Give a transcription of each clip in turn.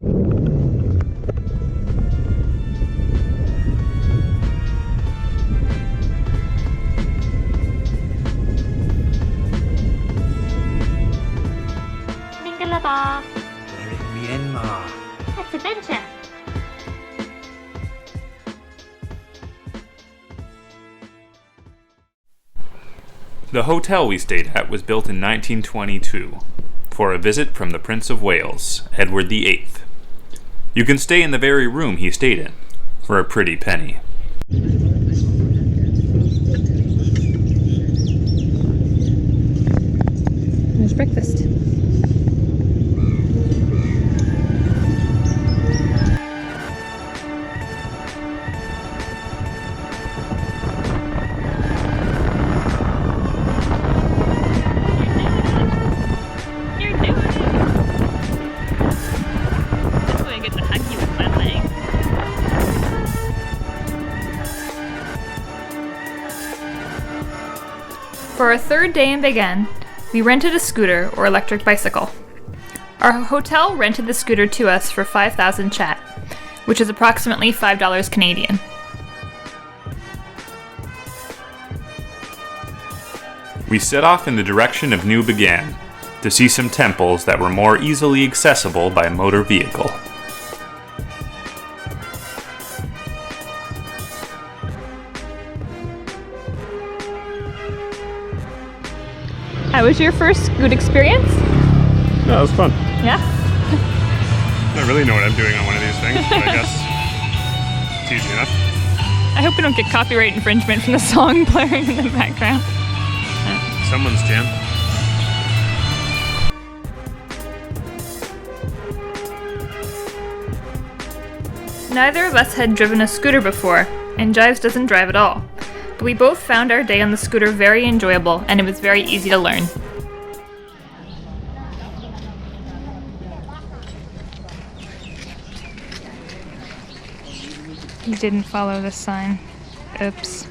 Bagan Myanmar. That's adventure. The hotel we stayed at was built in 1922 for a visit from the Prince of Wales, Edward VIII. You can stay in the very room he stayed in for a pretty penny. There's breakfast. For our third day in Bagan, we rented a scooter or electric bicycle. Our hotel rented the scooter to us for 5,000 kyat, which is approximately $5 Canadian. We set off in the direction of New Bagan to see some temples that were more easily accessible by motor vehicle. How was your first scoot experience? Yeah, it was fun. Yeah? I don't really know what I'm doing on one of these things, but I guess it's easy enough. I hope we don't get copyright infringement from the song blaring in the background. Someone's jam. Neither of us had driven a scooter before, and Jives doesn't drive at all. But we both found our day on the scooter very enjoyable, and it was very easy to learn. You didn't follow the sign. Oops.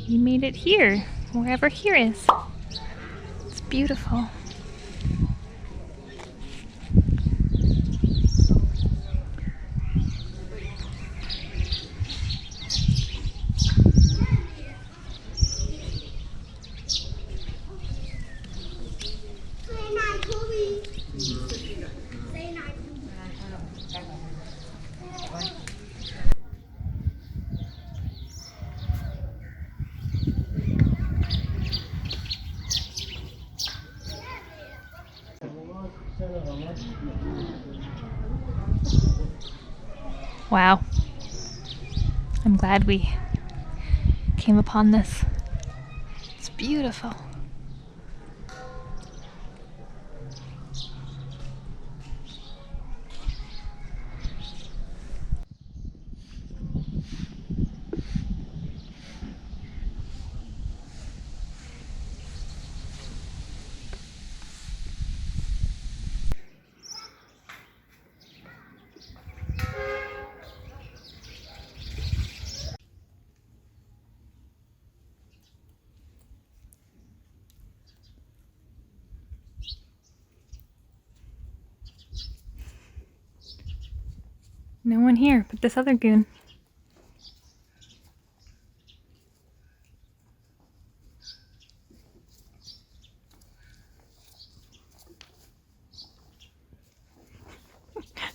You made it here, wherever here is. It's beautiful. Wow. I'm glad we came upon this. It's beautiful. No one here but this other goon.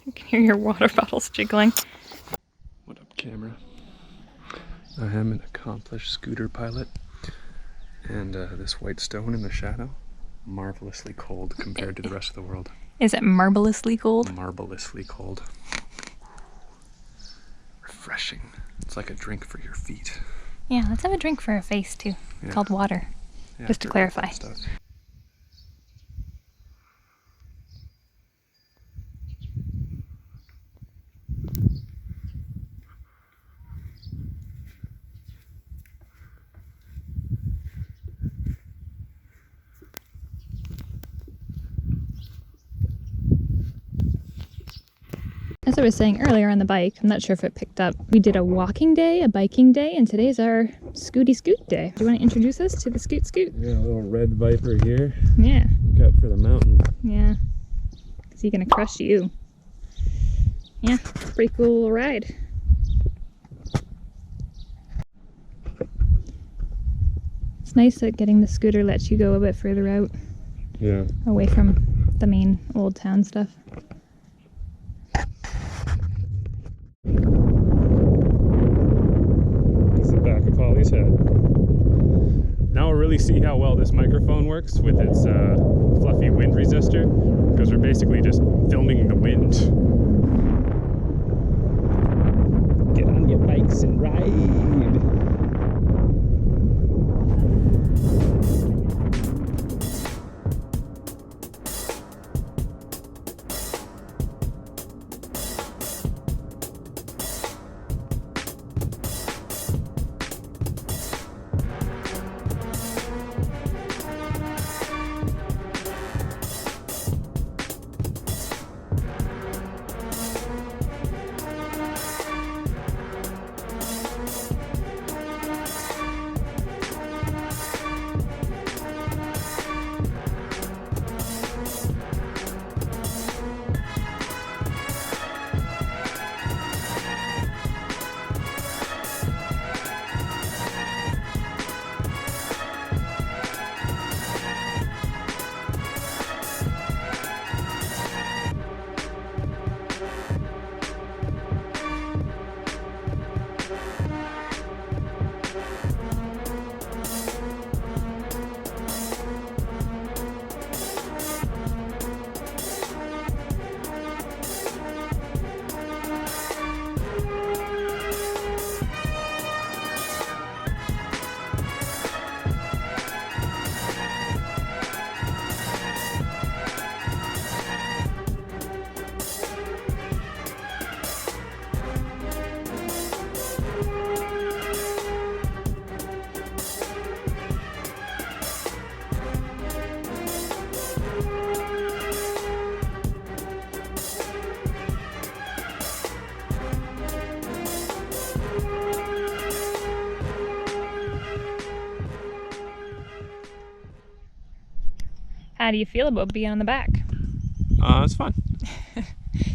You can hear your water bottles jiggling. What up, camera? I am an accomplished scooter pilot, and this white stone in the shadow, marvelously cold compared to the rest of the world. Is it marvelously cold? Marvelously cold. Refreshing. It's like a drink for your feet. Yeah, let's have a drink for our face too. Yeah. Called water. Yeah, Just to clarify. stuff. As I was saying earlier on the bike, I'm not sure if it picked up, we did a walking day, a biking day, and today's our scooty scoot day. Do you want to introduce us to the scoot scoot? We got a little red Viper here. Yeah. We've out for the mountain. Yeah. Is he gonna crush you? Yeah, it's a pretty cool little ride. It's nice that getting the scooter lets you go a bit further out, Yeah. away from the main old town stuff. This is the back of Polly's head. Now we'll really see how well this microphone works with its fluffy wind resistor, because we're basically just filming the wind. Get on your bikes and ride. How do you feel about being on the back? It's fun.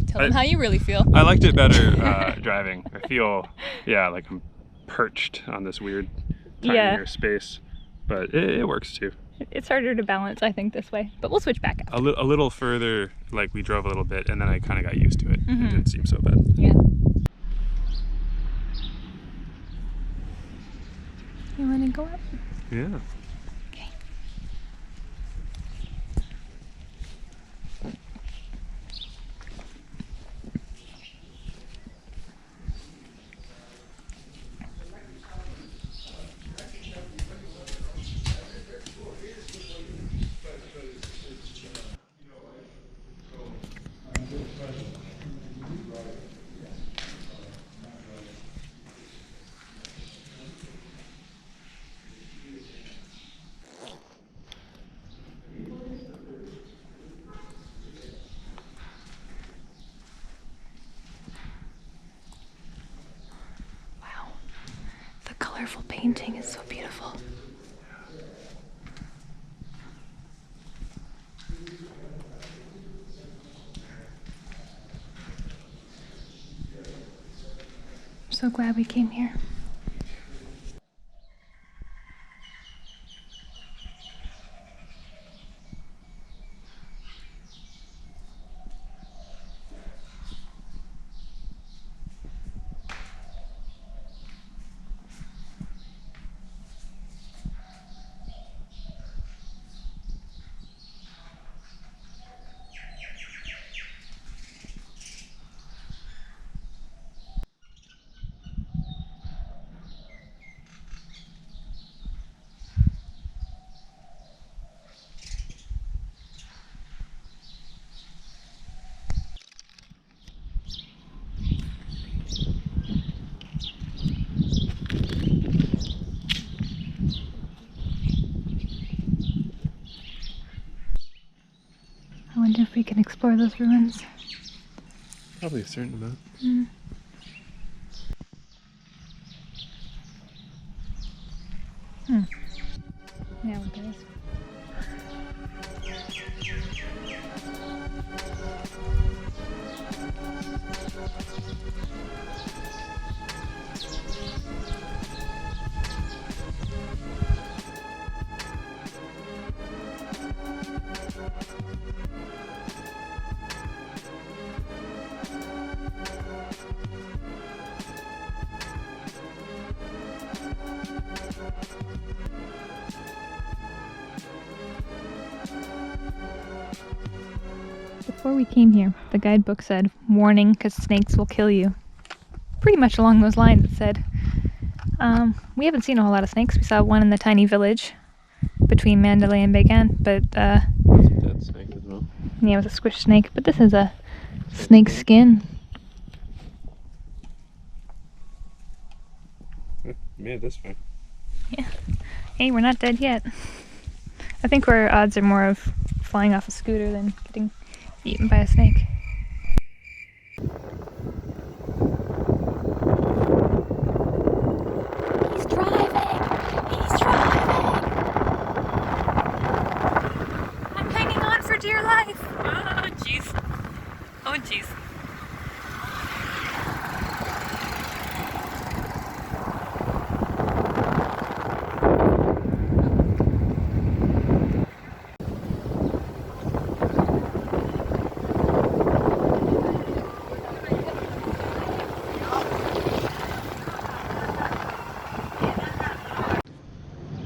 Tell them how you really feel. I liked it better driving. I feel, yeah, like I'm perched on this weird tinier space, but it works too. It's harder to balance, I think, this way, but we'll switch back up. A little further, like we drove a little bit, and then I kind of got used to it. Mm-hmm. It didn't seem so bad. Yeah. You want to go up? Yeah. Okay. Wow. The colorful painting is so beautiful. I'm so glad we came here. I wonder if we can explore those ruins. Probably a certain amount. Yeah, it does. Before we came here, the guidebook said, "Warning, because snakes will kill you." Pretty much along those lines it said. We haven't seen a whole lot of snakes. We saw one in the tiny village between Mandalay and Bagan, but Dead snake as well. yeah, it was a squish snake. But this is a snake skin. Made it this far. Yeah. Hey, we're not dead yet. I think our odds are more of flying off a scooter than getting eaten by a snake. He's driving! He's driving! I'm hanging on for dear life! Oh, jeez. Oh, jeez.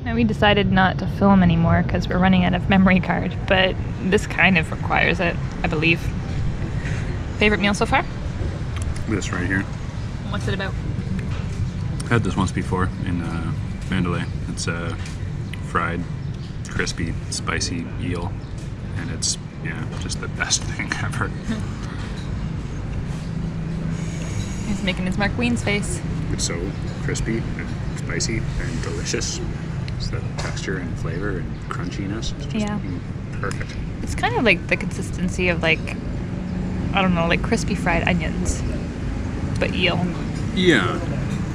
Now we decided not to film anymore because we're running out of memory card, but this kind of requires it, I believe. Favorite meal so far? This right here. What's it about? Had this once before in Mandalay. It's fried, crispy, spicy eel, and it's just the best thing ever. He's making his Mark Wiens face. It's so crispy and spicy and delicious. It's the texture and flavor and crunchiness. It's just perfect. It's kind of like the consistency of like, I don't know, like crispy fried onions, but eel. Yeah,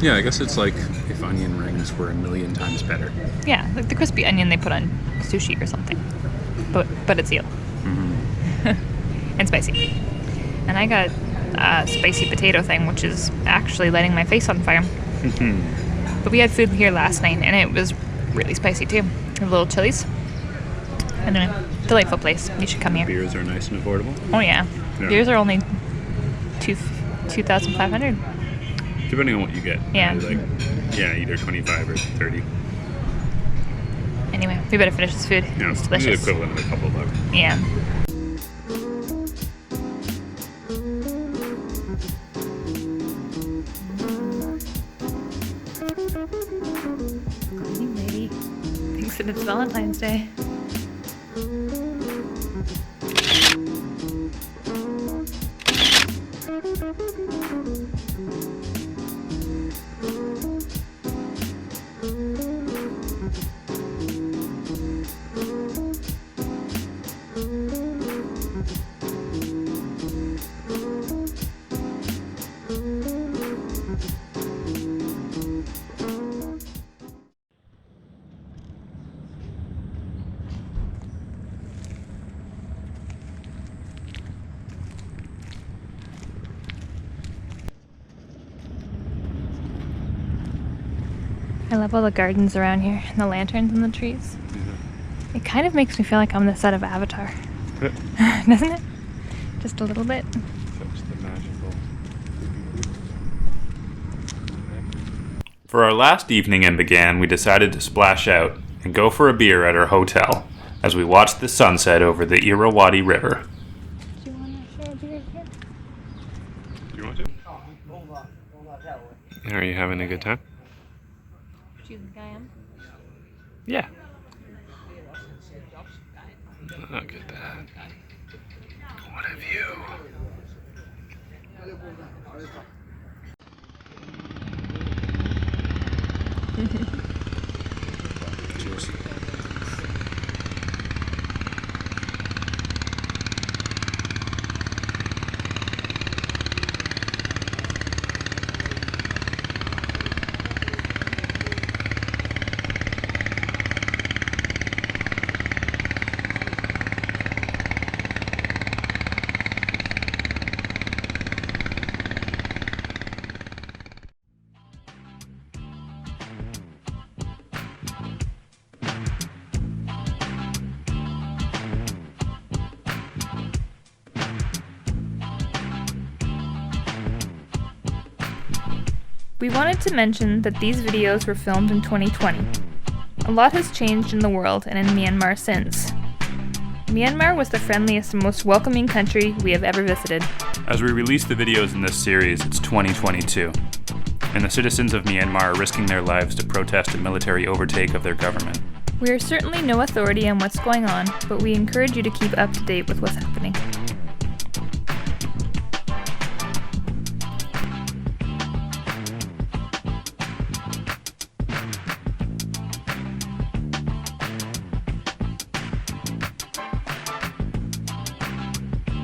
I guess it's like if onion rings were a million times better. Yeah, like the crispy onion they put on sushi or something, but it's eel. Mm-hmm. And spicy. And I got a spicy potato thing, which is actually lighting my face on fire. But we had food here last night, and it was really spicy too. A little chilies. Anyway, delightful place. You should come here. Beers are nice and affordable. Oh yeah. Beers are only 2,500. Depending on what you get. Yeah. Like, either 25 or 30. Anyway, we better finish this food. Yeah, It's the delicious. equivalent of a couple bucks. Yeah. Cleaning lady thinks that it's Valentine's Day. I love all the gardens around here and the lanterns and the trees. It kind of makes me feel like I'm on the set of Avatar. Doesn't it? Just a little bit. Such the magical. For our last evening in Bagan, we decided to splash out and go for a beer at our hotel as we watched the sunset over the Irrawaddy River. Do you want to share a beer here? Do you want to? Are you having a good time? Do you think I am? Yeah. Look at that. What a view. Cheers. We wanted to mention that these videos were filmed in 2020. A lot has changed in the world and in Myanmar since. Myanmar was the friendliest and most welcoming country we have ever visited. As we release the videos in this series, it's 2022, and the citizens of Myanmar are risking their lives to protest a military overtake of their government. We are certainly no authority on what's going on, but we encourage you to keep up to date with what's happening.